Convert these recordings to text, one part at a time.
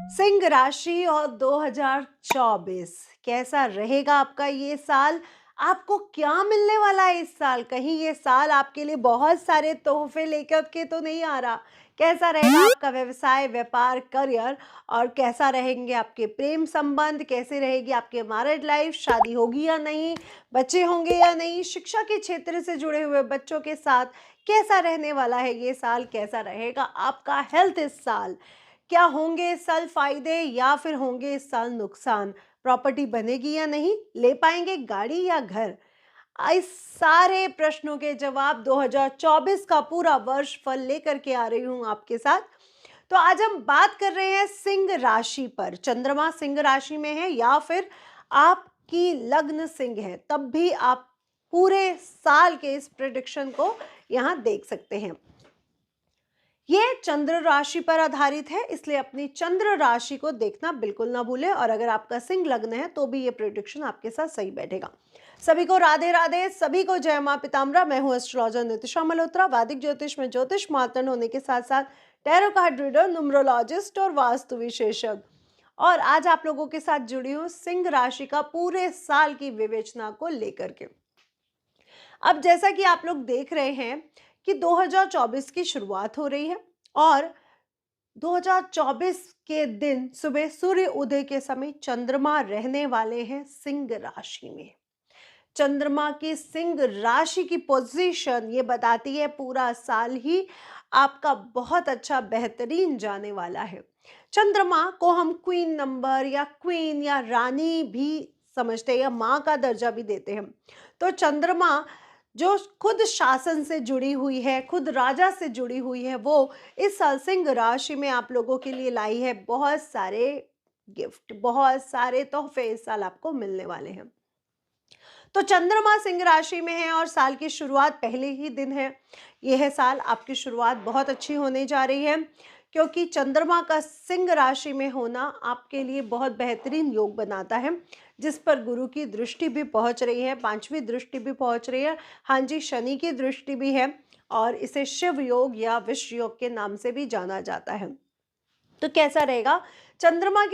सिंह राशि और 2024 कैसा रहेगा आपका ये साल? आपको क्या मिलने वाला है इस साल? कहीं ये साल आपके लिए बहुत सारे तोहफे लेकर के तो नहीं आ रहा? कैसा रहेगा आपका व्यवसाय, व्यापार, करियर और कैसा रहेंगे आपके प्रेम संबंध? कैसे रहेगी आपकी मैरिड लाइफ? शादी होगी या नहीं? बच्चे होंगे या नहीं? शिक्षा के क्षेत्र से जुड़े हुए बच्चों के साथ कैसा रहने वाला है ये साल? कैसा रहेगा आपका हेल्थ इस साल? क्या होंगे इस साल फायदे या फिर होंगे इस साल नुकसान? प्रॉपर्टी बनेगी या नहीं? ले पाएंगे गाड़ी या घर? इस सारे प्रश्नों के जवाब 2024 का पूरा वर्ष फल लेकर के आ रही हूं आपके साथ। तो आज हम बात कर रहे हैं सिंह राशि पर। चंद्रमा सिंह राशि में है या फिर आपकी लग्न सिंह है, तब भी आप पूरे साल के इस प्रिडिक्शन को यहां देख सकते हैं। ये चंद्र राशि पर आधारित है, इसलिए अपनी चंद्र राशि को देखना बिल्कुल ना भूलें। और अगर आपका सिंह लग्न है तो भी ये प्रेडिक्शन आपके साथ सही बैठेगा। सभी को राधे राधे, सभी को जय मां पिताम्बरा। मैं हूं एस्ट्रोलॉजर नितिशा मल्होत्रा। वैदिक ज्योतिष में ज्योतिष मातन होने के साथ साथ टैरो कार्ड रीडर, न्यूमरोलॉजिस्ट और वास्तु विशेषज्ञ। और आज आप लोगों के साथ जुड़ी हूं सिंह राशि का पूरे साल की विवेचना को लेकर के। अब जैसा कि आप लोग देख रहे हैं कि 2024 की शुरुआत हो रही है और 2024 के दिन सुबह सूर्य उदय के समय चंद्रमा रहने वाले हैं सिंह राशि में। चंद्रमा की सिंह राशि की पोजीशन ये बताती है पूरा साल ही आपका बहुत अच्छा बेहतरीन जाने वाला है। चंद्रमा को हम क्वीन नंबर या क्वीन या रानी भी समझते हैं या माँ का दर्जा भी देते हैं। तो चंद्रमा जो खुद शासन से जुड़ी हुई है, खुद राजा से जुड़ी हुई है, वो इस साल सिंह राशि में आप लोगों के लिए लाई है बहुत सारे गिफ्ट, बहुत सारे तोहफे इस साल आपको मिलने वाले हैं। तो चंद्रमा सिंह राशि में है और साल की शुरुआत पहले ही दिन है। यह साल आपकी शुरुआत बहुत अच्छी होने जा रही है क्योंकि चंद्रमा का सिंह राशि में होना आपके लिए बहुत बेहतरीन योग बनाता है, जिस पर गुरु की दृष्टि भी पहुंच रही है, पांचवी दृष्टि भी पहुंच रही है। हाँ जी, शनि की दृष्टि भी है और इसे शिव योग या विश्व योग के नाम से भी जाना जाता है। तो कैसा रहेगा? चंद्रमा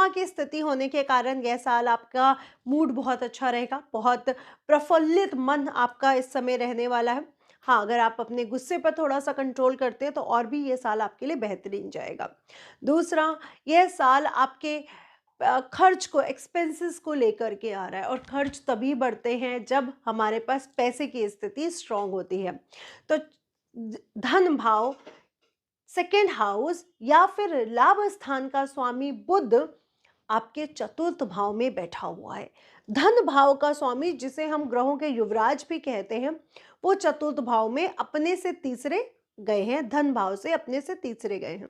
की स्थिति होने के कारण यह साल आपका मूड बहुत अच्छा रहेगा, बहुत प्रफुल्लित मन आपका इस समय रहने वाला है। हाँ, अगर आप अपने गुस्से पर थोड़ा सा कंट्रोल करते हैं तो और भी ये साल आपके लिए बेहतरीन जाएगा। दूसरा, यह साल आपके खर्च को, एक्सपेंसेस को लेकर के आ रहा है और खर्च तभी बढ़ते हैं जब हमारे पास पैसे की स्थिति स्ट्रांग होती है। तो धन भाव, सेकेंड हाउस या फिर लाभ स्थान का स्वामी बुध आपके चतुर्थ भाव में बैठा हुआ है। धन भाव का स्वामी, जिसे हम ग्रहों के युवराज भी कहते हैं, वो चतुर्थ भाव में अपने से तीसरे गए हैं, धन भाव से अपने से तीसरे गए हैं।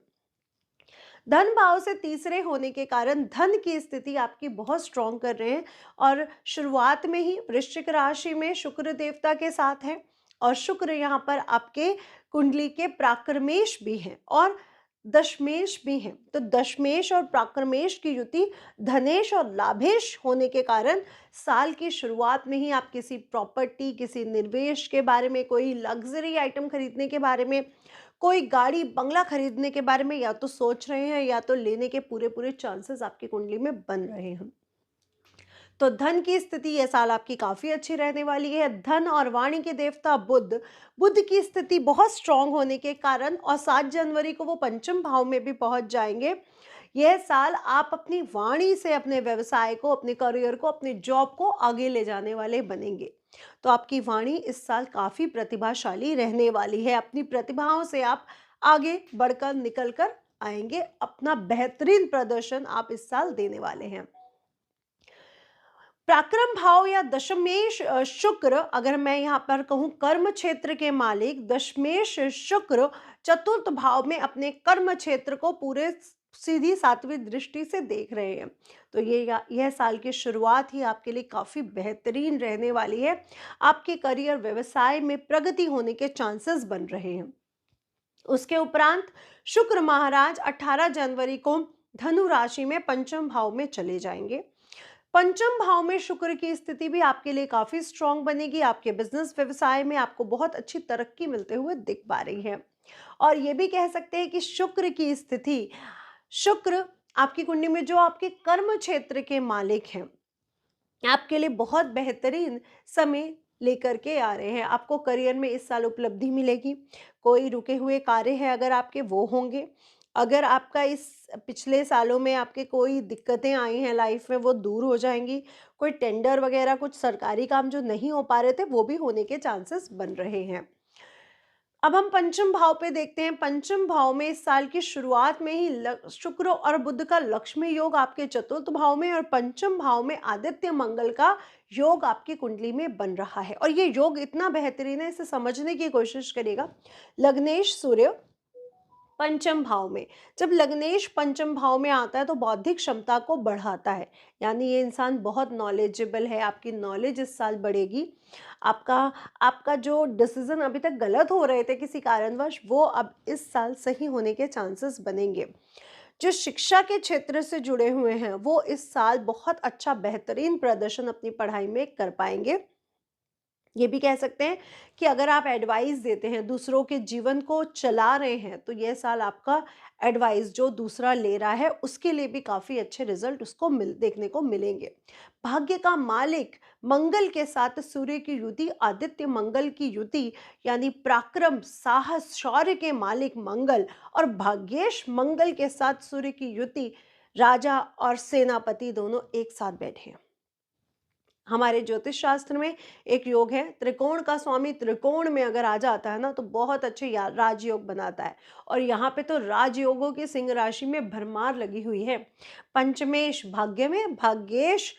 धन भाव से तीसरे होने के कारण धन की स्थिति आपकी बहुत स्ट्रांग कर रहे हैं और शुरुआत में ही वृश्चिक राशि में शुक्र देवता के साथ है और शुक्र यहाँ पर आपके कुंडली के प्राक्रमेश भी हैं और दशमेश भी हैं। तो दशमेश और प्राक्रमेश की युति धनेश और लाभेश होने के कारण साल की शुरुआत में ही आप किसी प्रॉपर्टी, किसी निवेश के बारे में, कोई लग्जरी आइटम खरीदने के बारे में, कोई गाड़ी बंगला खरीदने के बारे में या तो सोच रहे हैं या तो लेने के पूरे पूरे चांसेस आपकी कुंडली में बन रहे हैं। तो धन की स्थिति यह साल आपकी काफी अच्छी रहने वाली है। धन और वाणी के देवता बुध, बुध की स्थिति बहुत स्ट्रांग होने के कारण और 7 जनवरी को वो पंचम भाव में भी पहुंच जाएंगे। यह साल आप अपनी वाणी से अपने व्यवसाय को, अपने करियर को, अपने जॉब को आगे ले जाने वाले बनेंगे। तो आपकी वाणी इस साल काफी प्रतिभाशाली रहने वाली है। अपनी प्रतिभाओं से आप आगे बढ़कर निकल कर आएंगे। अपना बेहतरीन प्रदर्शन आप इस साल देने वाले हैं। पराक्रम भाव या दशमेश शुक्र, अगर मैं यहाँ पर कहूँ कर्म क्षेत्र के मालिक, दशमेश शुक्र चतुर्थ भाव में अपने कर्म क्षेत्र को पूरे सीधी 7वीं दृष्टि से देख रहे हैं। तो यह साल की शुरुआत ही आपके लिए काफी बेहतरीन रहने वाली है। आपके करियर, व्यवसाय में प्रगति होने के चांसेस बन रहे हैं। उसके उपरांत शुक्र महाराज 18 जनवरी को धनु राशि में पंचम भाव में चले जाएंगे। पंचम भाव में शुक्र की स्थिति भी आपके लिए काफी स्ट्रांग बनेगी। आपके बिजनेस, व्यवसाय में आपको बहुत अच्छी तरक्की मिलते हुए दिख पा रही है। और ये भी कह सकते हैं कि शुक्र की स्थिति शुक्र आपकी कुंडली में जो आपके कर्म क्षेत्र के मालिक हैं, आपके लिए बहुत बेहतरीन समय लेकर के आ रहे हैं। आपको करियर में इस साल उपलब्धि मिलेगी। कोई रुके हुए कार्य है अगर आपके, वो होंगे। अगर आपका इस पिछले सालों में आपके कोई दिक्कतें आई हैं लाइफ में, वो दूर हो जाएँगी। कोई टेंडर वगैरह कुछ सरकारी काम जो नहीं हो पा रहे थे, वो भी होने के चांसेस बन रहे हैं। अब हम पंचम भाव पे देखते हैं। पंचम भाव में इस साल की शुरुआत में ही शुक्र और बुध का लक्ष्मी योग आपके चतुर्थ भाव में, और पंचम भाव में आदित्य मंगल का योग आपकी कुंडली में बन रहा है। और ये योग इतना बेहतरीन है, इसे समझने की कोशिश करिएगा। लग्नेश सूर्य पंचम भाव में, जब लग्नेश पंचम भाव में आता है तो बौद्धिक क्षमता को बढ़ाता है। यानी ये इंसान बहुत नॉलेजेबल है, आपकी नॉलेज इस साल बढ़ेगी। आपका आपका जो डिसीजन अभी तक गलत हो रहे थे किसी कारणवश, वो अब इस साल सही होने के चांसेस बनेंगे। जो शिक्षा के क्षेत्र से जुड़े हुए हैं, वो इस साल बहुत अच्छा बेहतरीन प्रदर्शन अपनी पढ़ाई में कर पाएंगे। ये भी कह सकते हैं कि अगर आप एडवाइस देते हैं, दूसरों के जीवन को चला रहे हैं, तो ये साल आपका एडवाइस जो दूसरा ले रहा है, उसके लिए भी काफ़ी अच्छे रिजल्ट उसको देखने को मिलेंगे। भाग्य का मालिक मंगल के साथ सूर्य की युति, आदित्य मंगल की युति, यानी पराक्रम, साहस, शौर्य के मालिक मंगल और भाग्येश मंगल के साथ सूर्य की युति, राजा और सेनापति दोनों एक साथ बैठे हैं। हमारे ज्योतिष शास्त्र में एक योग है, त्रिकोण का स्वामी त्रिकोण में अगर आ जाता है ना, तो बहुत अच्छे राजयोग बनाता है। और यहाँ पे तो राजयोगों की सिंह राशि में भरमार लगी हुई है। पंचमेश भाग्य में, भाग्येश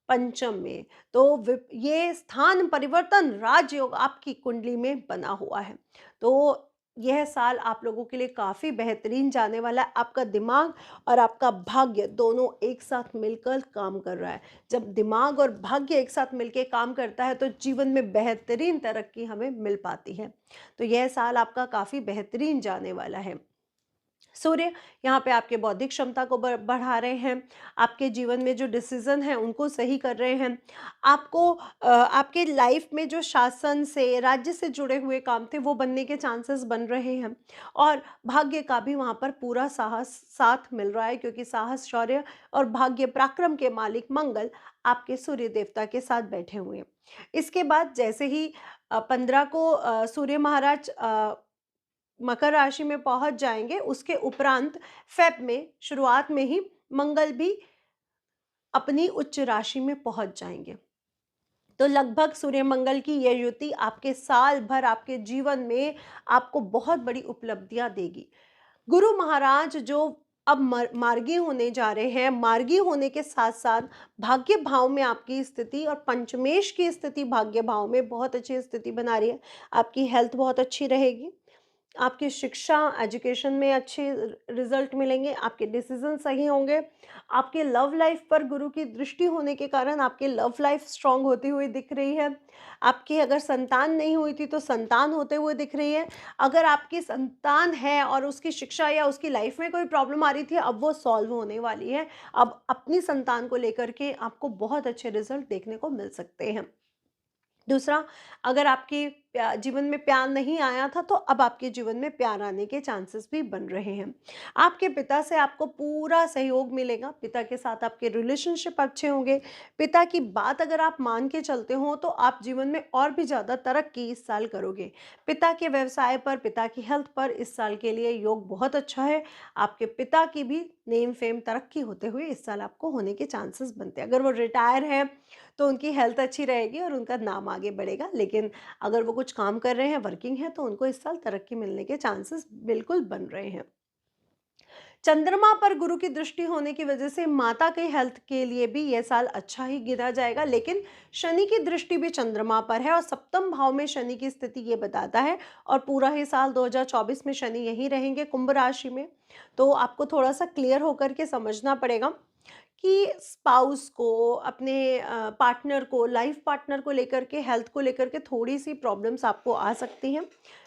पंचम में, तो ये स्थान परिवर्तन राजयोग आपकी कुंडली में बना हुआ है। तो यह साल आप लोगों के लिए काफ़ी बेहतरीन जाने वाला है। आपका दिमाग और आपका भाग्य दोनों एक साथ मिलकर काम कर रहा है। जब दिमाग और भाग्य एक साथ मिलके काम करता है, तो जीवन में बेहतरीन तरक्की हमें मिल पाती है। तो यह साल आपका काफ़ी बेहतरीन जाने वाला है। सूर्य यहाँ पे आपके बौद्धिक क्षमता को बढ़ा रहे हैं। आपके जीवन में जो डिसीजन है उनको सही कर रहे हैं। आपको आपके लाइफ में जो शासन से, राज्य से जुड़े हुए काम थे, वो बनने के चांसेस बन रहे हैं। और भाग्य का भी वहाँ पर पूरा साहस साथ मिल रहा है, क्योंकि साहस, शौर्य और भाग्य, पराक्रम के मालिक मंगल आपके सूर्य देवता के साथ बैठे हुए हैं। इसके बाद जैसे ही 15 को सूर्य महाराज मकर राशि में पहुंच जाएंगे, उसके उपरांत फेब में शुरुआत में ही मंगल भी अपनी उच्च राशि में पहुंच जाएंगे। तो लगभग सूर्य मंगल की यह युति आपके साल भर, आपके जीवन में आपको बहुत बड़ी उपलब्धियां देगी। गुरु महाराज जो अब मार्गी होने जा रहे हैं, मार्गी होने के साथ साथ भाग्य भाव में आपकी स्थिति और पंचमेश की स्थिति भाग्य भाव में बहुत अच्छी स्थिति बना रही है। आपकी हेल्थ बहुत अच्छी रहेगी। आपकी शिक्षा, एजुकेशन में अच्छे रिजल्ट मिलेंगे। आपके डिसीजन सही होंगे। आपके लव लाइफ पर गुरु की दृष्टि होने के कारण आपकी लव लाइफ स्ट्रांग होती हुई दिख रही है। आपकी अगर संतान नहीं हुई थी, तो संतान होते हुए दिख रही है। अगर आपकी संतान है और उसकी शिक्षा या उसकी लाइफ में कोई प्रॉब्लम आ रही थी, अब वो सॉल्व होने वाली है। अब अपनी संतान को लेकर के आपको बहुत अच्छे रिजल्ट देखने को मिल सकते हैं। दूसरा, अगर आपके जीवन में प्यार नहीं आया था, तो अब आपके जीवन में प्यार आने के चांसेस भी बन रहे हैं। आपके पिता से आपको पूरा सहयोग मिलेगा। पिता के साथ आपके रिलेशनशिप अच्छे होंगे। पिता की बात अगर आप मान के चलते हो, तो आप जीवन में और भी ज़्यादा तरक्की इस साल करोगे। पिता के व्यवसाय पर, पिता की हेल्थ पर इस साल के लिए योग बहुत अच्छा है। आपके पिता की भी नेम फेम तरक्की होते हुए इस साल आपको होने के चांसेस बनते हैं। अगर वो रिटायर है, तो उनकी हेल्थ अच्छी रहेगी और उनका नाम आगे बढ़ेगा। लेकिन अगर वो कुछ काम कर रहे हैं, वर्किंग है, तो उनको इस साल तरक्की मिलने के चांसेस बिल्कुल बन रहे हैं। चंद्रमा पर गुरु की दृष्टि होने की वजह से माता के हेल्थ के लिए भी यह साल अच्छा ही गिना जाएगा। लेकिन शनि की दृष्टि भी चंद्रमा पर है और सप्तम भाव में शनि की स्थिति ये बताता है। और पूरा ही साल 2024 में शनि यहीं रहेंगे कुंभ राशि में। तो आपको थोड़ा सा क्लियर होकर के समझना पड़ेगा कि स्पाउस को, अपने पार्टनर को, लाइफ पार्टनर को लेकर के, हेल्थ को लेकर के थोड़ी सी प्रॉब्लम्स आपको आ सकती हैं।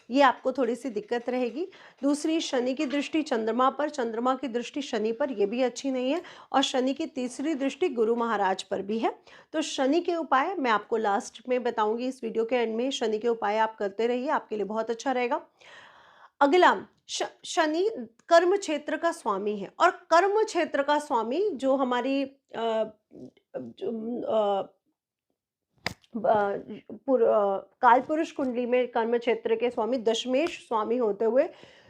ये आपको थोड़ी सी दिक्कत रहेगी। दूसरी, शनि की दृष्टि चंद्रमा पर, चंद्रमा की दृष्टि शनि पर, ये भी अच्छी नहीं है। और शनि की तीसरी दृष्टि गुरु महाराज पर भी है। तो शनि के उपाय मैं आपको लास्ट में बताऊंगी, इस वीडियो के एंड में। शनि के उपाय आप करते रहिए, आपके लिए बहुत अच्छा रहेगा। अगला, शनि कर्म क्षेत्र का स्वामी है, और कर्म क्षेत्र का स्वामी जो हमारी काल पुरुष कुंडली में कर्म क्षेत्र के स्वामी दशमेश स्वामी होते हुए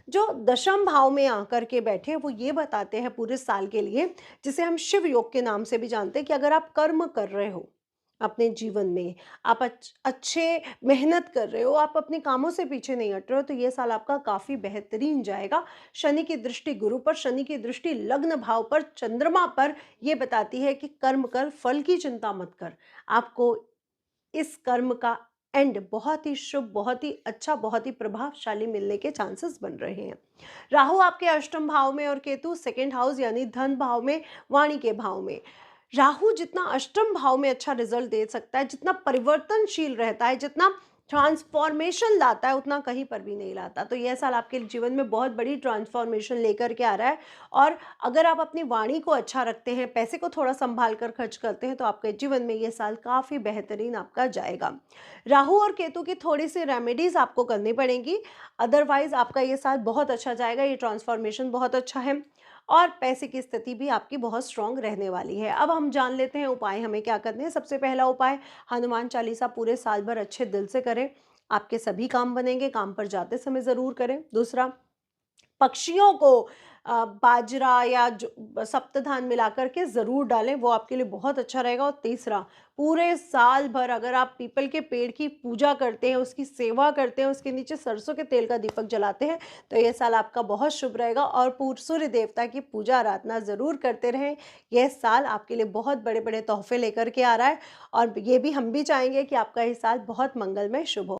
जो दशम भाव में आकर के बैठे हैं, वो ये बताते हैं पूरे साल के लिए, जिसे हम शिव योग के नाम से भी जानते हैं, कि अगर आप कर्म कर रहे हो अपने जीवन में, आप अच्छे मेहनत कर रहे हो, आप अपने कामों से पीछे नहीं हट रहे हो, तो ये साल आपका काफ़ी बेहतरीन जाएगा। शनि की दृष्टि गुरु पर, शनि की दृष्टि लग्न भाव पर, चंद्रमा पर, ये बताती है कि कर्म कर, फल की चिंता मत कर। आपको इस कर्म का एंड बहुत ही शुभ, बहुत ही अच्छा, बहुत ही प्रभावशाली मिलने के चांसेस बन रहे हैं। राहु आपके अष्टम भाव में और केतु सेकंड हाउस यानी धन भाव में, वाणी के भाव में। राहु जितना अष्टम भाव में अच्छा रिजल्ट दे सकता है, जितना परिवर्तनशील रहता है, जितना ट्रांसफॉर्मेशन लाता है, उतना कहीं पर भी नहीं लाता। तो यह साल आपके जीवन में बहुत बड़ी ट्रांसफॉर्मेशन लेकर के आ रहा है। और अगर आप अपनी वाणी को अच्छा रखते हैं, पैसे को थोड़ा संभाल कर खर्च करते हैं, तो आपके जीवन में ये साल काफ़ी बेहतरीन आपका जाएगा। राहु और केतु की थोड़ी सी रेमेडीज़ आपको करनी पड़ेंगी, अदरवाइज़ आपका ये साल बहुत अच्छा जाएगा, ये ट्रांसफॉर्मेशन बहुत अच्छा है, और पैसे की स्थिति भी आपकी बहुत स्ट्रांग रहने वाली है। अब हम जान लेते हैं उपाय हमें क्या करने हैं। सबसे पहला उपाय, हनुमान चालीसा पूरे साल भर अच्छे दिल से करें, आपके सभी काम बनेंगे, काम पर जाते समय ज़रूर करें। दूसरा, पक्षियों को बाजरा या जो सप्तधान मिलाकर के ज़रूर डालें, वो आपके लिए बहुत अच्छा रहेगा। और तीसरा, पूरे साल भर अगर आप पीपल के पेड़ की पूजा करते हैं, उसकी सेवा करते हैं, उसके नीचे सरसों के तेल का दीपक जलाते हैं, तो ये साल आपका बहुत शुभ रहेगा। और सूर्य देवता की पूजा आराधना ज़रूर करते रहें। यह साल आपके लिए बहुत बड़े बड़े तोहफे लेकर के आ रहा है, और ये भी हम भी चाहेंगे कि आपका ये साल बहुत मंगलमय शुभ हो।